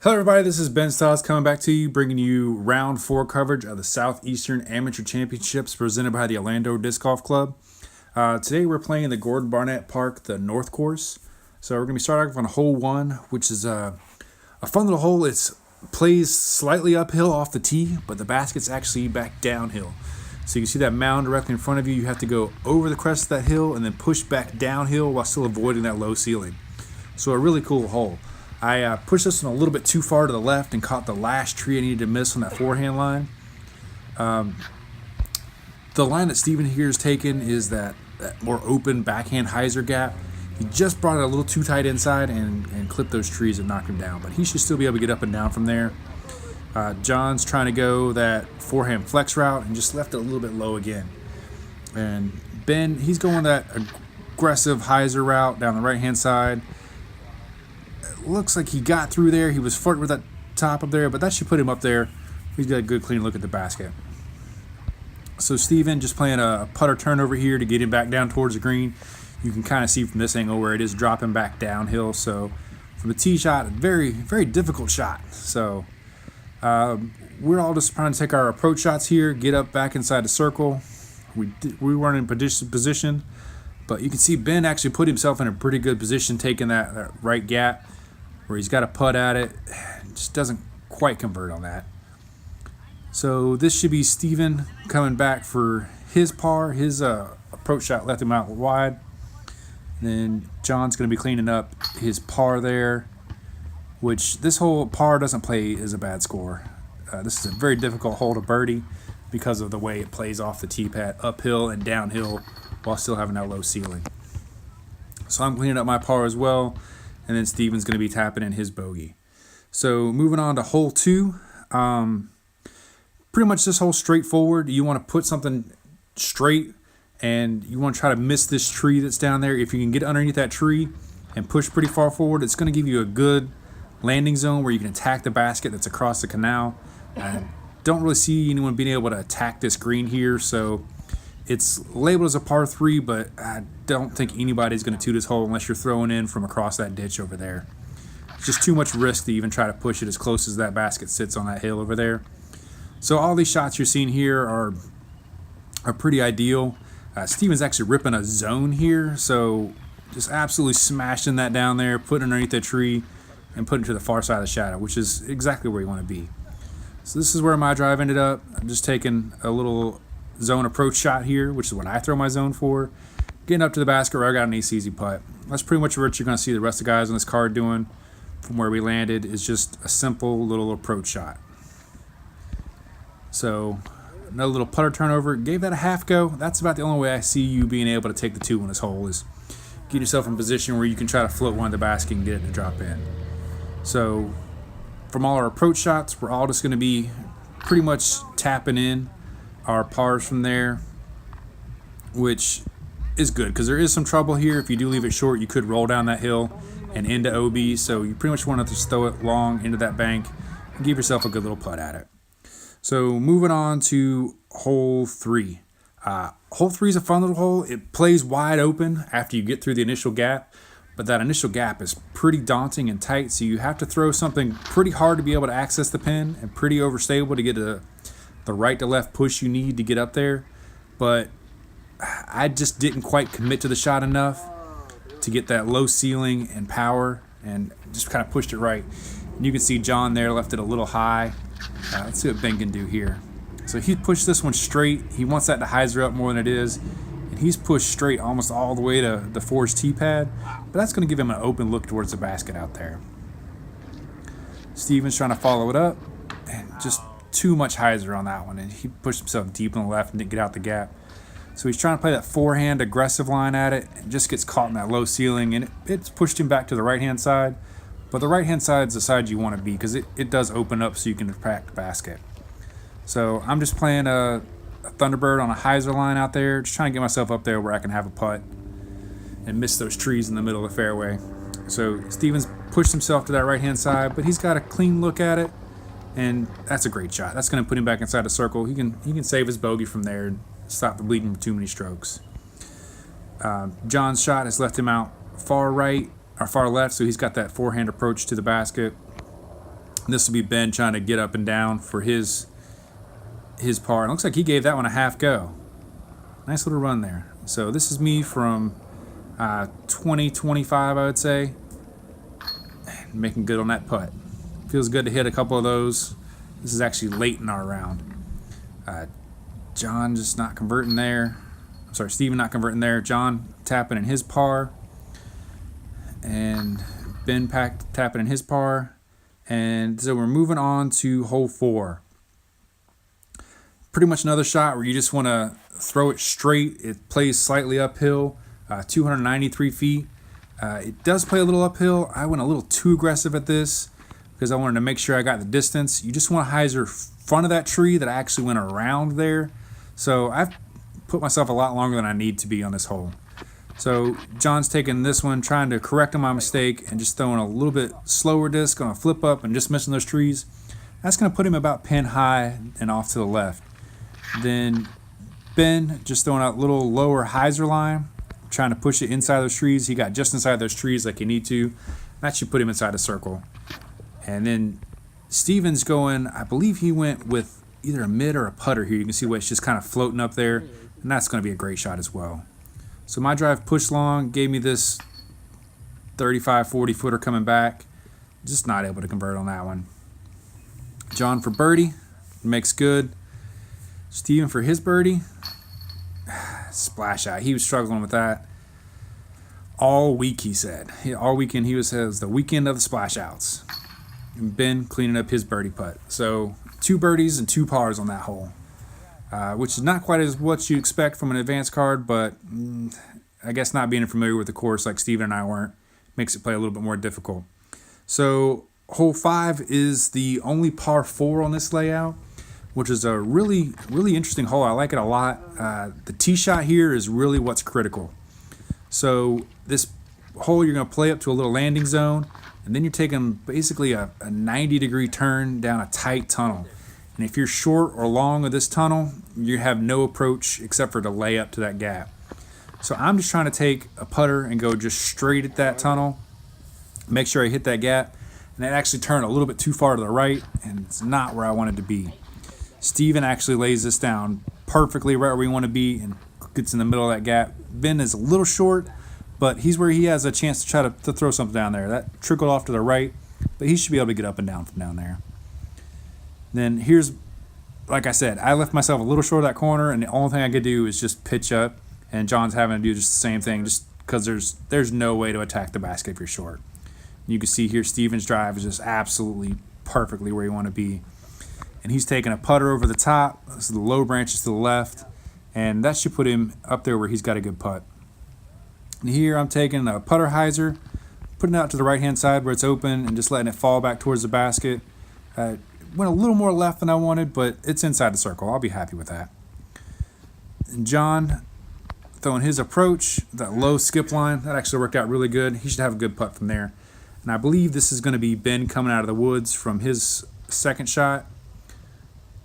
Hello everybody, this is Ben Stiles coming back to you, bringing you round 4 coverage of the Southeastern Amateur Championships presented by the Orlando Disc Golf Club. Today we're playing the Gordon Barnett Park, the North Course. So we're going to be starting off on hole 1, which is a fun little hole. It plays slightly uphill off the tee, but the basket's actually back downhill. So you can see that mound directly in front of you. You have to go over the crest of that hill and then push back downhill while still avoiding that low ceiling. So a really cool hole. I pushed this one a little bit too far to the left and caught the last tree I needed to miss on that forehand line. The line that Steven here is taking is that more open backhand hyzer gap. He just brought it a little too tight inside and clipped those trees and knocked him down, but he should still be able to get up and down from there. John's trying to go that forehand flex route and just left it a little bit low again. And Ben, he's going that aggressive hyzer route down the right-hand side. Looks like he got through there. He was flirting with that top up there, but that should put him up there. He's got a good clean look at the basket. So Steven just playing a putter turnover here to get him back down towards the green. You can kind of see from this angle where it is dropping back downhill. So from the tee shot, very, very difficult shot. So we're all just trying to take our approach shots here, get up back inside the circle. We weren't in position, but you can see Ben actually put himself in a pretty good position taking that right gap, where he's got a putt at it. Just doesn't quite convert on that. So this should be Steven coming back for his par. His approach shot left him out wide. And then John's going to be cleaning up his par there, which this whole par doesn't play as a bad score. This is a very difficult hole to birdie because of the way it plays off the tee pad, uphill and downhill, while still having that low ceiling. So I'm cleaning up my par as well. And then Steven's going to be tapping in his bogey. So moving on to hole 2. Pretty much this hole straightforward. You want to put something straight and you want to try to miss this tree that's down there. If you can get underneath that tree and push pretty far forward, it's going to give you a good landing zone where you can attack the basket that's across the canal. I don't really see anyone being able to attack this green here, so it's labeled as a par 3, but I don't think anybody's going to toot this hole unless you're throwing in from across that ditch over there. It's just too much risk to even try to push it as close as that basket sits on that hill over there. So all these shots you're seeing here are pretty ideal. Steven's actually ripping a zone here, so just absolutely smashing that down there, putting it underneath that tree, and putting it to the far side of the shadow, which is exactly where you want to be. So this is where my drive ended up. I'm just taking a little zone approach shot here, which is what I throw my zone for. Getting up to the basket where I got an easy putt. That's pretty much what you're going to see the rest of the guys on this card doing from where we landed, is just a simple little approach shot. So another little putter turnover. Gave that a half go. That's about the only way I see you being able to take the 2 on this hole, is get yourself in a position where you can try to float one to the basket and get it to drop in. So from all our approach shots, we're all just going to be pretty much tapping in our pars from there, which is good because there is some trouble here. If you do leave it short, you could roll down that hill and into OB, so you pretty much want to just throw it long into that bank and give yourself a good little putt at it. So moving on to hole 3. Hole 3 is a fun little hole. It plays wide open after you get through the initial gap, but that initial gap is pretty daunting and tight, so you have to throw something pretty hard to be able to access the pin and pretty overstable to get the right to left push you need to get up there. But I just didn't quite commit to the shot enough to get that low ceiling and power, and just kind of pushed it right. And you can see John there left it a little high. Let's see what Ben can do here. So he pushed this one straight. He wants that to hyzer up more than it is, and he's pushed straight almost all the way to the forged tee pad, but that's going to give him an open look towards the basket out there. Steven's trying to follow it up, and just too much hyzer on that one, and he pushed himself deep on the left and didn't get out the gap. So he's trying to play that forehand aggressive line at it and just gets caught in that low ceiling, and it's pushed him back to the right-hand side. But the right-hand side is the side you want to be because it does open up so you can attack the basket. So I'm just playing a Thunderbird on a hyzer line out there, just trying to get myself up there where I can have a putt and miss those trees in the middle of the fairway. So Steven's pushed himself to that right-hand side, but he's got a clean look at it, and that's a great shot. That's going to put him back inside the circle. He can save his bogey from there and stop the bleeding from too many strokes. John's shot has left him out far right or far left, so he's got that forehand approach to the basket. This will be Ben trying to get up and down for his par. It looks like he gave that one a half go. Nice little run there. So this is me from 20-25, I would say. Making good on that putt. Feels good to hit a couple of those. This is actually late in our round. John just not converting there. I'm sorry, Steven not converting there. John tapping in his par. And Ben tapping in his par. And so we're moving on to hole 4. Pretty much another shot where you just want to throw it straight. It plays slightly uphill, 293 feet. It does play a little uphill. I went a little too aggressive at this because I wanted to make sure I got the distance. You just want to hyzer front of that tree that I actually went around there. So I've put myself a lot longer than I need to be on this hole. So John's taking this one, trying to correct on my mistake and just throwing a little bit slower disc on a flip up and just missing those trees. That's going to put him about pin high and off to the left. Then Ben just throwing out a little lower hyzer line, trying to push it inside those trees. He got just inside those trees like you need to. That should put him inside the circle. And then Steven's going, I believe he went with either a mid or a putter here. You can see where it's just kind of floating up there. And that's going to be a great shot as well. So my drive pushed long, gave me this 35, 40 footer coming back. Just not able to convert on that one. John for birdie, makes good. Steven for his birdie, splash out. He was struggling with that all week, he said. All weekend he says the weekend of the splash outs. And Ben cleaning up his birdie putt. So 2 birdies and 2 pars on that hole. Which is not quite as what you expect from an advanced card, but I guess not being familiar with the course like Steven and I weren't makes it play a little bit more difficult. So hole 5 is the only par 4 on this layout, which is a really, really interesting hole. I like it a lot. The tee shot here is really what's critical. So this hole you're going to play up to a little landing zone, and then you're taking basically a 90-degree turn down a tight tunnel. And if you're short or long of this tunnel, you have no approach except for to lay up to that gap. So I'm just trying to take a putter and go just straight at that tunnel, make sure I hit that gap, and it actually turned a little bit too far to the right, and it's not where I wanted to be. Steven actually lays this down perfectly right where we want to be and gets in the middle of that gap. Ben is a little short, but he's where he has a chance to try to throw something down there. That trickled off to the right, but he should be able to get up and down from down there. Then here's, like I said, I left myself a little short of that corner, and the only thing I could do is just pitch up, and John's having to do just the same thing, just because there's no way to attack the basket if you're short. You can see here Steven's drive is just absolutely perfectly where you want to be. And he's taking a putter over the top, so the low branches to the left, and that should put him up there where he's got a good putt. And here I'm taking a putter hyzer, putting it out to the right-hand side where it's open, and just letting it fall back towards the basket. Went a little more left than I wanted, but it's inside the circle. I'll be happy with that. And John throwing his approach, that low skip line, that actually worked out really good. He should have a good putt from there. And I believe this is going to be Ben coming out of the woods from his second shot.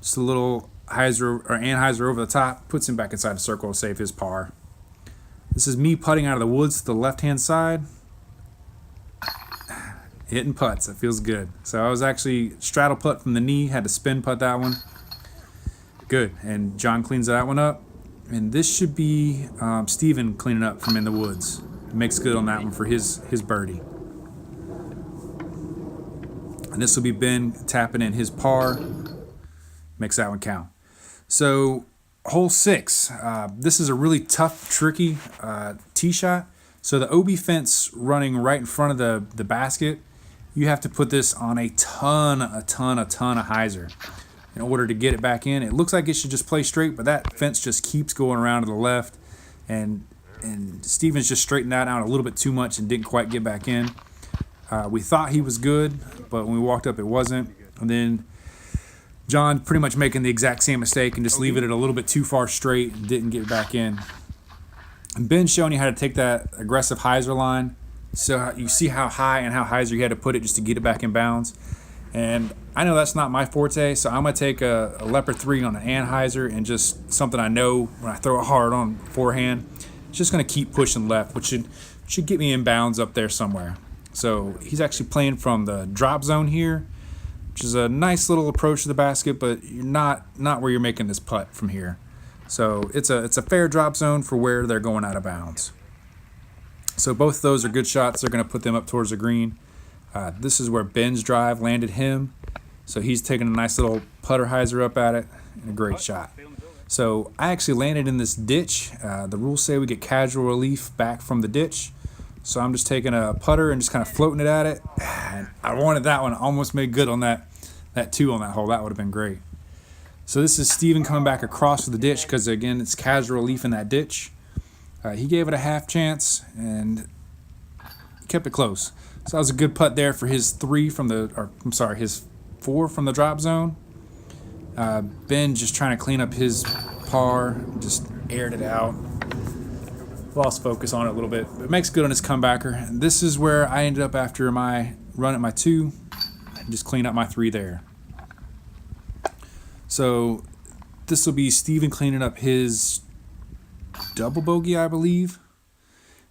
Just a little hyzer or anhyzer over the top, puts him back inside the circle to save his par. This is me putting out of the woods to the left-hand side. Hitting putts, that feels good. So I was actually straddle putt from the knee, had to spin putt that one. Good, and John cleans that one up. And this should be Steven cleaning up from in the woods. Makes good on that one for his birdie. And this will be Ben tapping in his par. Makes that one count. So hole 6. This is a really tough, tricky tee shot. So the OB fence running right in front of the basket, you have to put this on a ton of hyzer in order to get it back in. It looks like it should just play straight, but that fence just keeps going around to the left, and Steven's just straightened that out a little bit too much and didn't quite get back in. We thought he was good, but when we walked up, it wasn't. And then John pretty much making the exact same mistake and just leaving it a little bit too far straight and didn't get back in. And Ben's showing you how to take that aggressive hyzer line. So you see how high and how hyzer you had to put it just to get it back in bounds. And I know that's not my forte, so I'm going to take a Leopard 3 on an anhyzer and just something I know when I throw it hard on forehand. It's just going to keep pushing left, which should get me in bounds up there somewhere. So he's actually playing from the drop zone here. which is a nice little approach to the basket, but you're not where you're making this putt from here. So it's a fair drop zone for where they're going out of bounds. So both of those are good shots. They're going to put them up towards the green. This is where Ben's drive landed him. So he's taking a nice little putter hyzer up at it, and a great shot. So I actually landed in this ditch. The rules say we get casual relief back from the ditch. So I'm just taking a putter and just kind of floating it at it. And I wanted that one. Almost made good on that 2 on that hole. That would have been great. So this is Steven coming back across the ditch because, again, it's casual relief in that ditch. He gave it a half chance and kept it close. So that was a good putt there for his his 4 from the drop zone. Ben just trying to clean up his par, just aired it out. Lost focus on it a little bit, but makes good on his comebacker. And this is where I ended up after my run at my 2, and just clean up my 3 there. So this will be Steven cleaning up his double bogey, I believe.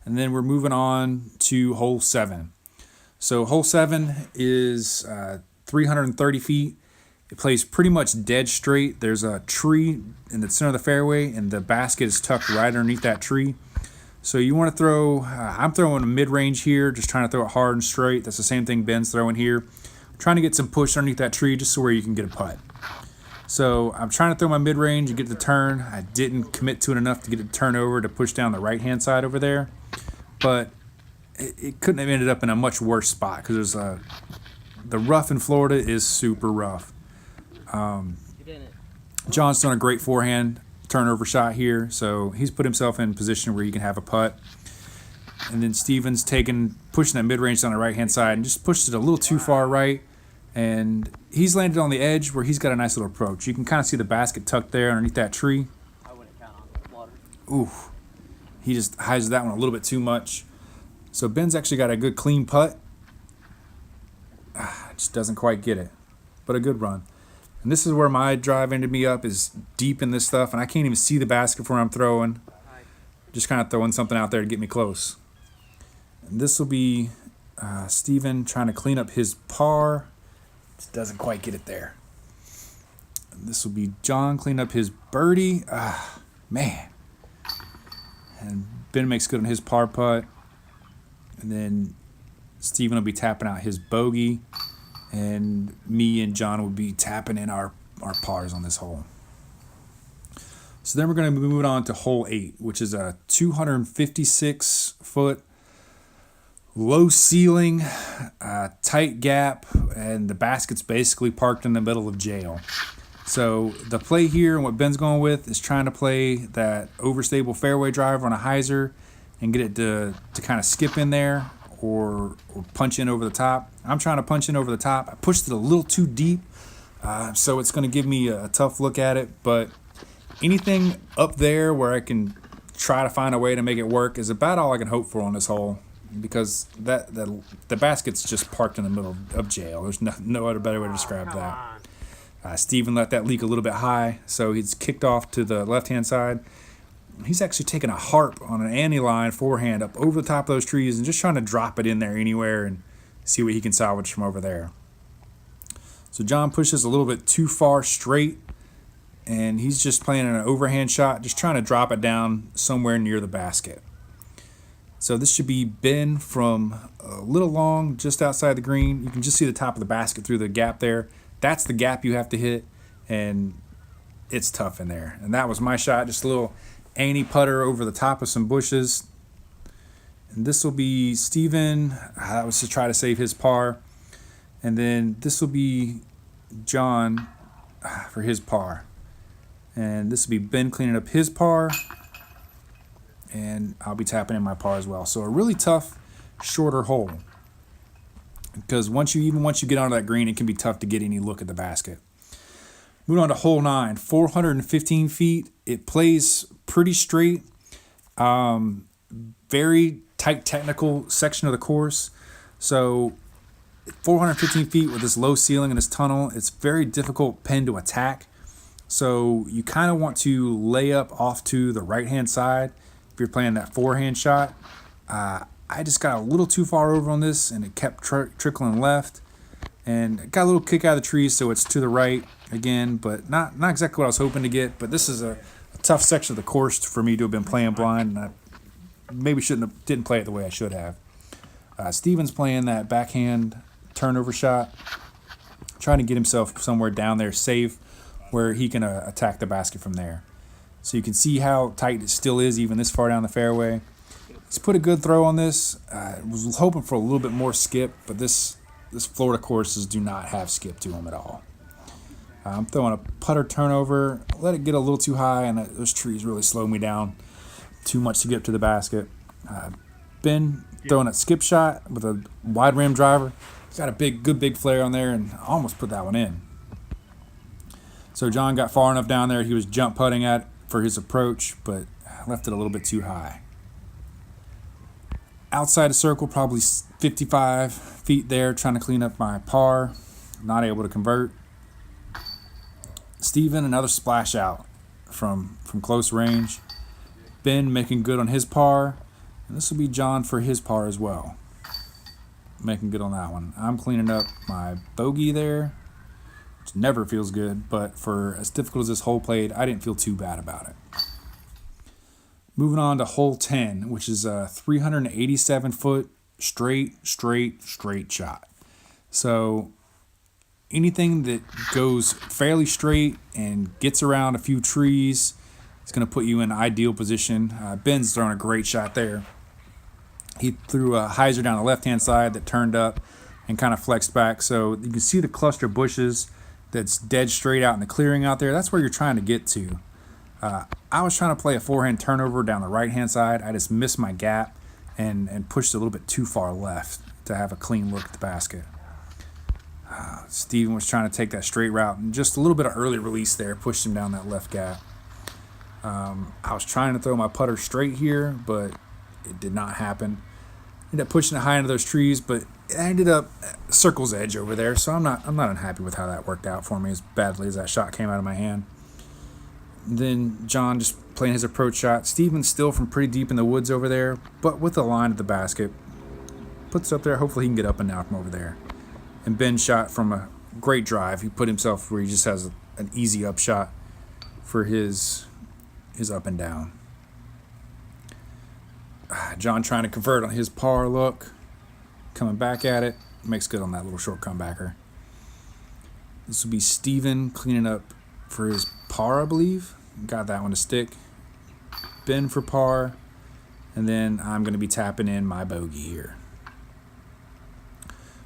And then we're moving on to hole 7. So hole 7 is 330 feet. It plays pretty much dead straight. There's a tree in the center of the fairway, and the basket is tucked right underneath that tree. So you want to throw, I'm throwing a mid-range here, just trying to throw it hard and straight. That's the same thing Ben's throwing here. I'm trying to get some push underneath that tree just so where you can get a putt. So I'm trying to throw my mid-range and get the turn. I didn't commit to it enough to get it to turn over to push down the right-hand side over there. But it couldn't have ended up in a much worse spot because there's the rough in Florida is super rough. John's done a great forehand turnover shot here, so he's put himself in position where he can have a putt. And then Steven's pushing that mid-range on the right-hand side and just pushed it a little too far right. And he's landed on the edge where he's got a nice little approach. You can kind of see the basket tucked there underneath that tree. I wouldn't count on water. Ooh, he just hyzed that one a little bit too much. So Ben's actually got a good clean putt. Just doesn't quite get it, but a good run. And this is where my drive ended me up, is deep in this stuff, and I can't even see the basket where I'm throwing. Just kind of throwing something out there to get me close. And this will be Steven trying to clean up his par. Just doesn't quite get it there. And this will be John cleaning up his birdie. Man. And Ben makes good on his par putt. And then Steven will be tapping out his bogey. And me and John will be tapping in our pars on this hole. So then we're going to move on to hole 8, which is a 256-foot low ceiling, tight gap, and the basket's basically parked in the middle of jail. So the play here and what Ben's going with is trying to play that overstable fairway driver on a hyzer and get it to kind of skip in there or punch in over the top. I'm trying to punch in over the top. I pushed it a little too deep, so it's going to give me a tough look at it. But anything up there where I can try to find a way to make it work is about all I can hope for on this hole, because the basket's just parked in the middle of jail. There's no other better way to describe that. Steven let that leak a little bit high, so he's kicked off to the left-hand side. He's actually taking a harp on an ante-line forehand up over the top of those trees and just trying to drop it in there anywhere and see what he can salvage from over there. So John pushes a little bit too far straight, and he's just playing an overhand shot, just trying to drop it down somewhere near the basket. So this should be Ben from a little long, just outside the green. You can just see the top of the basket through the gap there. That's the gap you have to hit, and it's tough in there. And that was my shot, just a little ante putter over the top of some bushes. And this will be Steven. That was to try to save his par. And then this will be John for his par. And this will be Ben cleaning up his par. And I'll be tapping in my par as well. So a really tough, shorter hole. Because once you get onto that green, it can be tough to get any look at the basket. Moving on to hole 9, 415 feet. It plays pretty straight. Very tight technical section of the course. So 415 feet with this low ceiling and this tunnel, it's very difficult pin to attack. So you kind of want to lay up off to the right-hand side if you're playing that forehand shot. I just got a little too far over on this, and it kept trickling left. and got a little kick out of the trees, so it's to the right again, but not exactly what I was hoping to get. But this is a tough section of the course for me to have been playing blind, and I maybe didn't play it the way I should have. Steven's playing that backhand turnover shot, trying to get himself somewhere down there safe where he can attack the basket from there. So you can see how tight it still is even this far down the fairway. He's put a good throw on this. Was hoping for a little bit more skip, but this Florida courses do not have skip to them at all. I'm throwing a putter turnover, let it get a little too high, and those trees really slowed me down too much to get up to the basket. Ben throwing a skip shot with a wide rim driver. He's got a good big flare on there, and almost put that one in. So John got far enough down there. He was jump putting at for his approach, but left it a little bit too high. Outside the circle, probably 55 feet there, trying to clean up my par. Not able to convert. Steven, another splash out from close range. Ben making good on his par. And this will be John for his par as well. Making good on that one. I'm cleaning up my bogey there, which never feels good, but for as difficult as this hole played, I didn't feel too bad about it. Moving on to hole 10, which is a 387-foot straight shot. So anything that goes fairly straight and gets around a few trees is going to put you in an ideal position. Ben's throwing a great shot there. He threw a hyzer down the left-hand side that turned up and kind of flexed back. So you can see the cluster of bushes that's dead straight out in the clearing out there. That's where you're trying to get to. I was trying to play a forehand turnover down the right-hand side. I just missed my gap and pushed a little bit too far left to have a clean look at the basket. Steven was trying to take that straight route, and just a little bit of early release there pushed him down that left gap. I was trying to throw my putter straight here, but it did not happen. Ended up pushing it high into those trees, but it ended up circle's edge over there, so I'm not unhappy with how that worked out for me as badly as that shot came out of my hand. Then John just playing his approach shot. Steven's still from pretty deep in the woods over there, but with the line of the basket. Puts it up there. Hopefully he can get up and down from over there. And Ben shot from a great drive. He put himself where he just has an easy up shot for his up and down. John trying to convert on his par look. Coming back at it. Makes good on that little short comebacker. This will be Steven cleaning up for his par, I believe. Got that one to stick. Ben for par. And then I'm going to be tapping in my bogey here.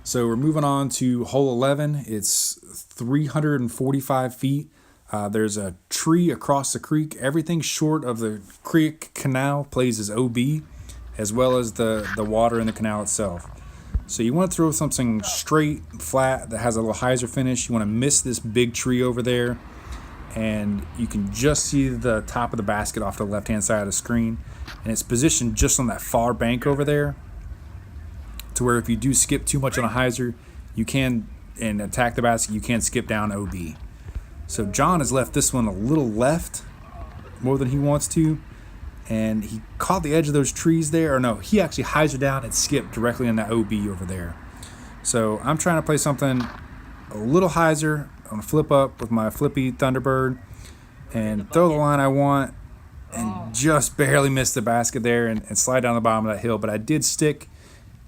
So we're moving on to hole 11. It's 345 feet. There's a tree across the creek. Everything short of the creek canal plays as OB, as well as the water in the canal itself. So you want to throw something straight, flat, that has a little hyzer finish. You want to miss this big tree over there, and you can just see the top of the basket off the left-hand side of the screen. And it's positioned just on that far bank over there, to where if you do skip too much on a hyzer, you can, and attack the basket, you can skip down OB. So John has left this one a little left, more than he wants to, and he caught the edge of those trees there. Or no, he actually hyzered down and skipped directly on that OB over there. So I'm trying to play something a little hyzer on a flip up with my flippy Thunderbird and throw the line I want, and just barely miss the basket there and slide down the bottom of that hill. But I did stick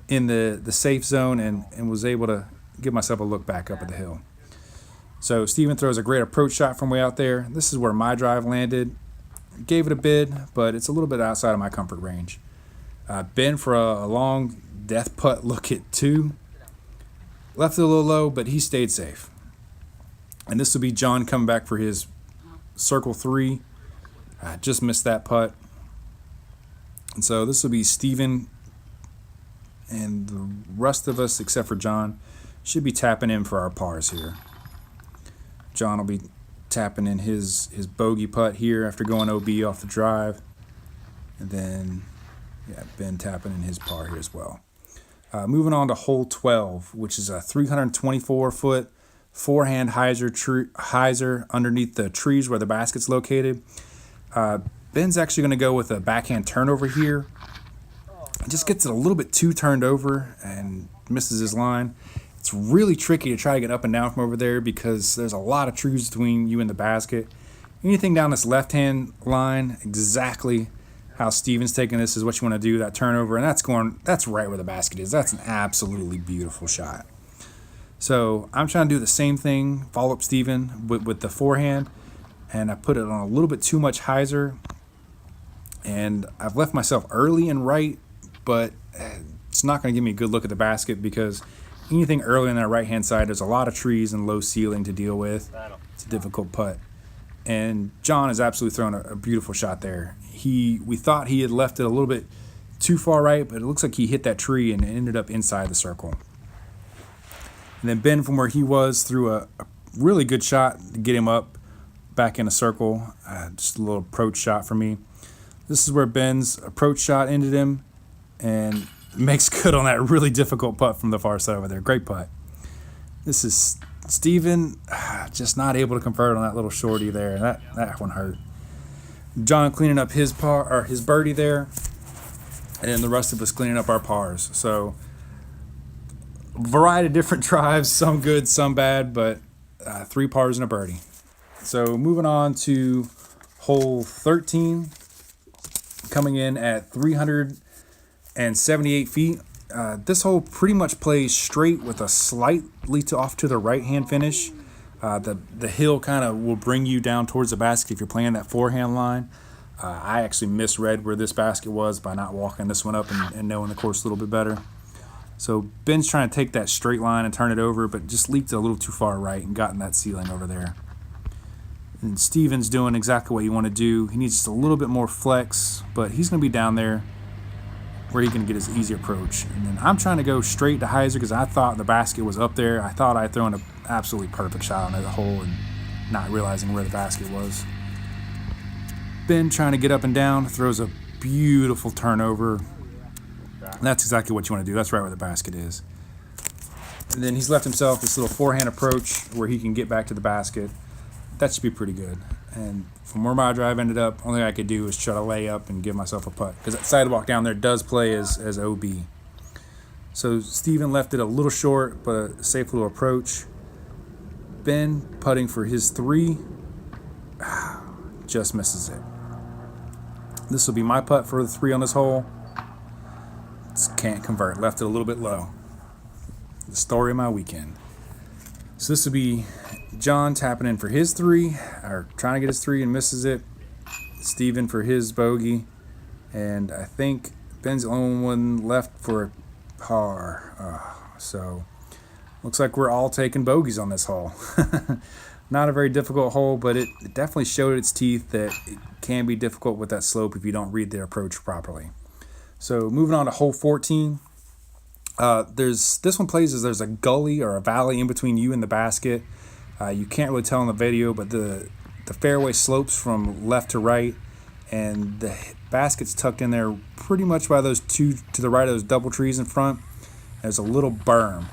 in the safe zone and was able to give myself a look back up at the hill. So Steven throws a great approach shot from way out there. This is where my drive landed. Gave it a bid, but it's a little bit outside of my comfort range. Ben for a long death putt look at 2. Left it a little low, but he stayed safe. And this will be John coming back for his circle 3. Just missed that putt. And so this will be Steven, and the rest of us, except for John, should be tapping in for our pars here. John will be tapping in his bogey putt here after going OB off the drive. And then, Ben tapping in his par here as well. Moving on to hole 12, which is a 324-foot forehand hyzer underneath the trees where the basket's located. Ben's actually going to go with a backhand turnover here. Just gets it a little bit too turned over and misses his line. It's really tricky to try to get up and down from over there because there's a lot of trees between you and the basket. Anything down this left-hand line, exactly how Steven's taking this is what you want to do, that turnover, and that's right where the basket is. That's an absolutely beautiful shot. So I'm trying to do the same thing, follow up Steven with the forehand, and I put it on a little bit too much hyzer, and I've left myself early and right, but it's not going to give me a good look at the basket because anything early on that right-hand side, there's a lot of trees and low ceiling to deal with. It's a difficult putt. And John is absolutely throwing a beautiful shot there. We thought he had left it a little bit too far right, but it looks like he hit that tree and ended up inside the circle. And then Ben, from where he was, threw a really good shot to get him up back in a circle. Just a little approach shot for me. This is where Ben's approach shot ended him, and makes good on that really difficult putt from the far side over there. Great putt. This is Steven, just not able to convert on that little shorty there. That one hurt. John cleaning up his birdie there, and then the rest of us cleaning up our pars. So, variety of different drives, some good, some bad, but 3 pars and a birdie. So moving on to hole 13, coming in at 378 feet. This hole pretty much plays straight with a slightly off to the right hand finish. The hill kind of will bring you down towards the basket if you're playing that forehand line. I actually misread where this basket was by not walking this one up and knowing the course a little bit better. So Ben's trying to take that straight line and turn it over, but just leaked a little too far right and gotten that ceiling over there. And Steven's doing exactly what you want to do. He needs just a little bit more flex, but he's going to be down there where he can get his easy approach. And then I'm trying to go straight to hyzer because I thought the basket was up there. I thought I'd thrown an absolutely perfect shot on that hole and not realizing where the basket was. Ben trying to get up and down, throws a beautiful turnover. And that's exactly what you want to do. That's right where the basket is. And then he's left himself this little forehand approach where he can get back to the basket. That should be pretty good. And from where my drive ended up, only thing I could do was try to lay up and give myself a putt because that sidewalk down there does play as OB. So Steven left it a little short, but a safe little approach. Ben putting for his 3, just misses it. This will be my putt for the 3 on this hole. Just can't convert. Left it a little bit low. The story of my weekend. So this will be John tapping in for his 3, or trying to get his 3 and misses it. Steven for his bogey. And I think Ben's the only one left for a par. So looks like we're all taking bogeys on this hole. Not a very difficult hole, but it definitely showed its teeth that it can be difficult with that slope if you don't read the approach properly. So moving on to hole 14. This one plays as there's a gully or a valley in between you and the basket. You can't really tell in the video, but the fairway slopes from left to right, and the basket's tucked in there pretty much by those 2 to the right of those double trees in front. There's a little berm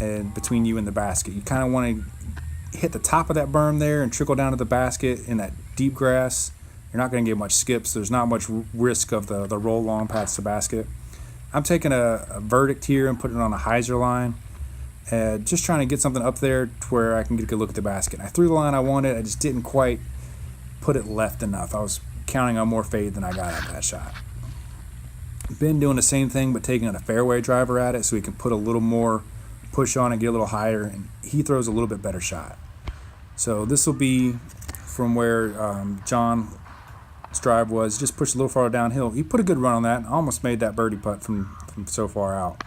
and between you and the basket. You kind of want to hit the top of that berm there and trickle down to the basket in that deep grass. You're not going to get much skips. There's not much risk of the roll long past the basket. I'm taking a verdict here and putting it on a hyzer line. Just trying to get something up there to where I can get a good look at the basket. I threw the line I wanted. I just didn't quite put it left enough. I was counting on more fade than I got out of that shot. Ben doing the same thing, but taking a fairway driver at it so he can put a little more push on and get a little higher, and he throws a little bit better shot. So this will be from where John's drive was, just pushed a little farther downhill. He put a good run on that and almost made that birdie putt from so far out.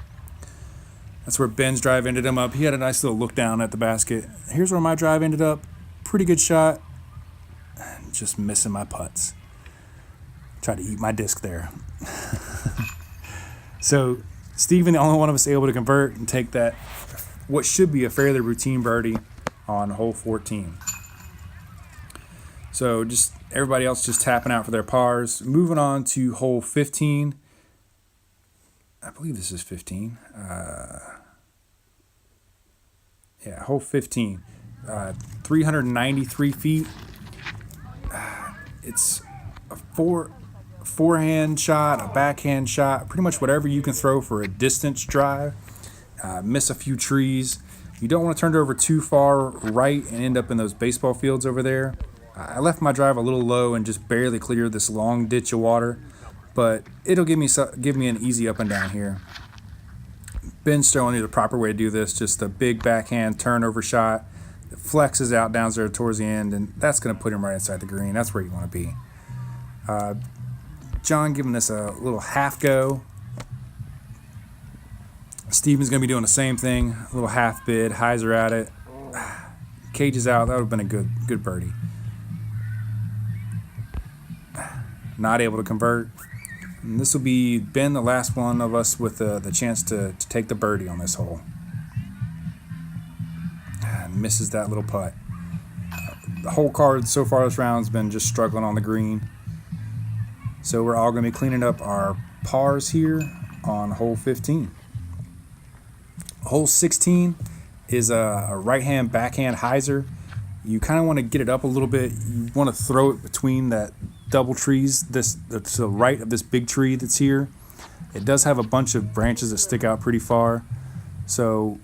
That's where Ben's drive ended him up. He had a nice little look down at the basket. Here's where my drive ended up. Pretty good shot. Just missing my putts. Tried to eat my disc there. So Steven, the only one of us able to convert and take that, what should be a fairly routine birdie on hole 14. So just everybody else just tapping out for their pars. Moving on to hole 15. I believe this is 15. Hole 15. 393 feet. It's a forehand shot, a backhand shot, pretty much whatever you can throw for a distance drive. miss a few trees. You don't want to turn it over too far right and end up in those baseball fields over there. I left my drive a little low and just barely cleared this long ditch of water, but it'll give me an easy up and down here. Ben's showing you the proper way to do this, just a big backhand turnover shot. It flexes out down there towards the end, and that's going to put him right inside the green. That's where you want to be. John giving this a little half go. Steven's going to be doing the same thing, a little half bid, hyzer at it. Cages out, that would have been a good birdie. Not able to convert. And this will be Ben, the last one of us with the chance to take the birdie on this hole. And misses that little putt. The whole card so far this round has been just struggling on the green. So we're all going to be cleaning up our pars here on hole 15. Hole 16 is a right-hand backhand hyzer. You kind of want to get it up a little bit. You want to throw it between that double trees, to the right of this big tree that's here. It does have a bunch of branches that stick out pretty far. So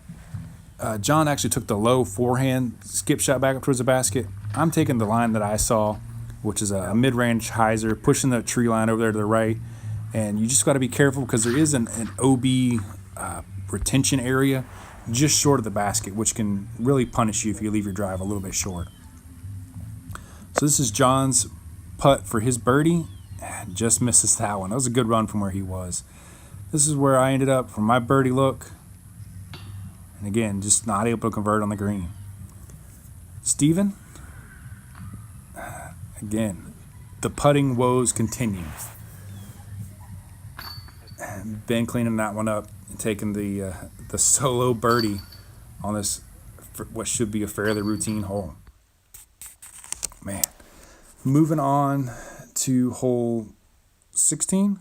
John actually took the low forehand skip shot back up towards the basket. I'm taking the line that I saw, which is a mid-range hyzer, pushing the tree line over there to the right. And you just got to be careful because there is an OB retention area just short of the basket, which can really punish you if you leave your drive a little bit short. So this is John's putt for his birdie. Just misses that one. That was a good run from where he was. This is where I ended up for my birdie look. And again, just not able to convert on the green. Steven, again, the putting woes continue. Ben cleaning that one up and taking the solo birdie on this, what should be a fairly routine hole. Man. Moving on to hole 17,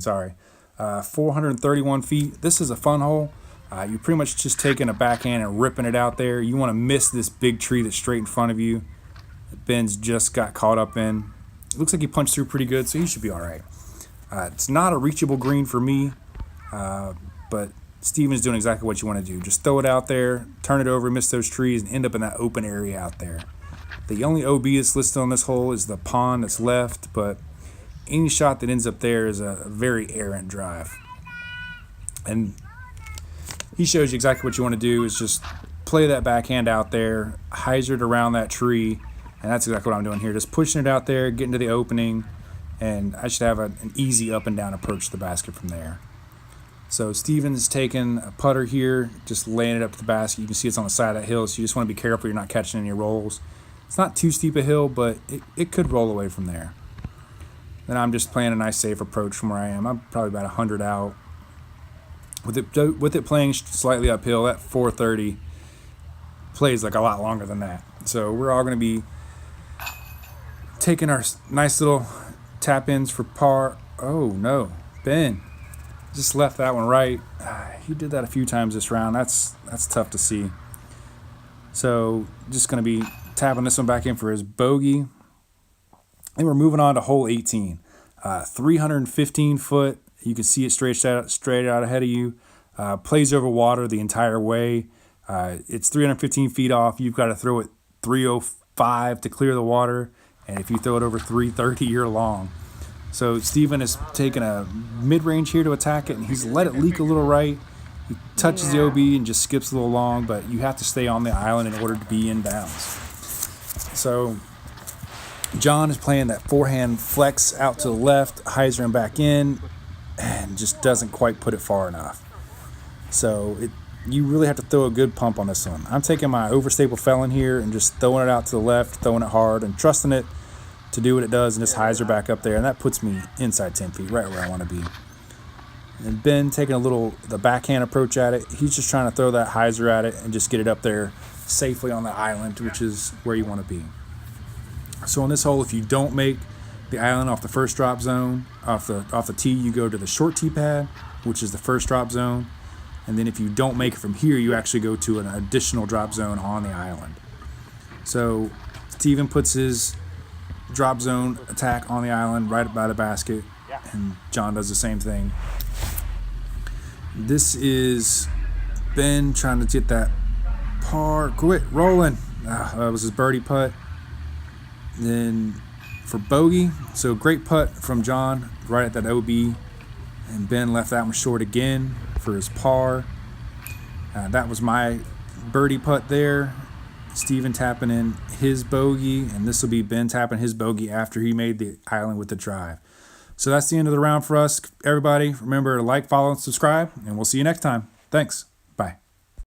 sorry. 431 feet. This is a fun hole. You're pretty much just taking a backhand and ripping it out there. You want to miss this big tree that's straight in front of you that Ben's just got caught up in. It looks like he punched through pretty good, so he should be all right. It's not a reachable green for me, but Steven's doing exactly what you want to do. Just throw it out there, turn it over, miss those trees, and end up in that open area out there. The only OB that's listed on this hole is the pond that's left, but any shot that ends up there is a very errant drive. And he shows you exactly what you want to do is just play that backhand out there, hyzer it around that tree, and that's exactly what I'm doing here. Just pushing it out there, getting to the opening, and I should have an easy up and down approach to the basket from there. So Steven's taking a putter here, just laying it up to the basket. You can see it's on the side of that hill, so you just want to be careful you're not catching any rolls. It's not too steep a hill, but it could roll away from there. Then I'm just playing a nice safe approach from where I am. I'm probably about 100 out. With it playing slightly uphill, that 430 plays like a lot longer than that. So we're all going to be taking our nice little tap-ins for par. Oh, no. Ben just left that one right. He did that a few times this round. That's tough to see. So just going to be tapping this one back in for his bogey. And we're moving on to hole 18. 315 foot. You can see it straight out ahead of you. Plays over water the entire way. It's 315 feet off. You've got to throw it 305 to clear the water. And if you throw it over 330, you're long. So Steven has taken a mid-range here to attack it, and he's let it leak a little right. He touches the OB and just skips a little long, but you have to stay on the island in order to be in bounds. So John is playing that forehand flex out to the left, hyzer him back in, and just doesn't quite put it far enough. So you really have to throw a good pump on this one. I'm taking my overstable felon here and just throwing it out to the left, throwing it hard, and trusting it to do what it does, and just hyzer back up there, and that puts me inside 10 feet, right where I want to be. And Ben taking the backhand approach at it. He's just trying to throw that hyzer at it and just get it up there safely on the island, which is where you want to be. So on this hole, if you don't make the island off the first drop zone, off the tee, you go to the short tee pad, which is the first drop zone. And then if you don't make it from here, you actually go to an additional drop zone on the island. So Steven puts his drop zone attack on the island right by the basket, and John does the same thing. This is Ben trying to get that par. Quit rolling. That was his birdie putt. Then for bogey, so great putt from John right at that OB. And Ben left that one short again for his par. That was my birdie putt there. Steven tapping in his bogey, and this will be Ben tapping his bogey after he made the island with the drive. So that's the end of the round for us. Everybody, remember to like, follow, and subscribe, and we'll see you next time. Thanks.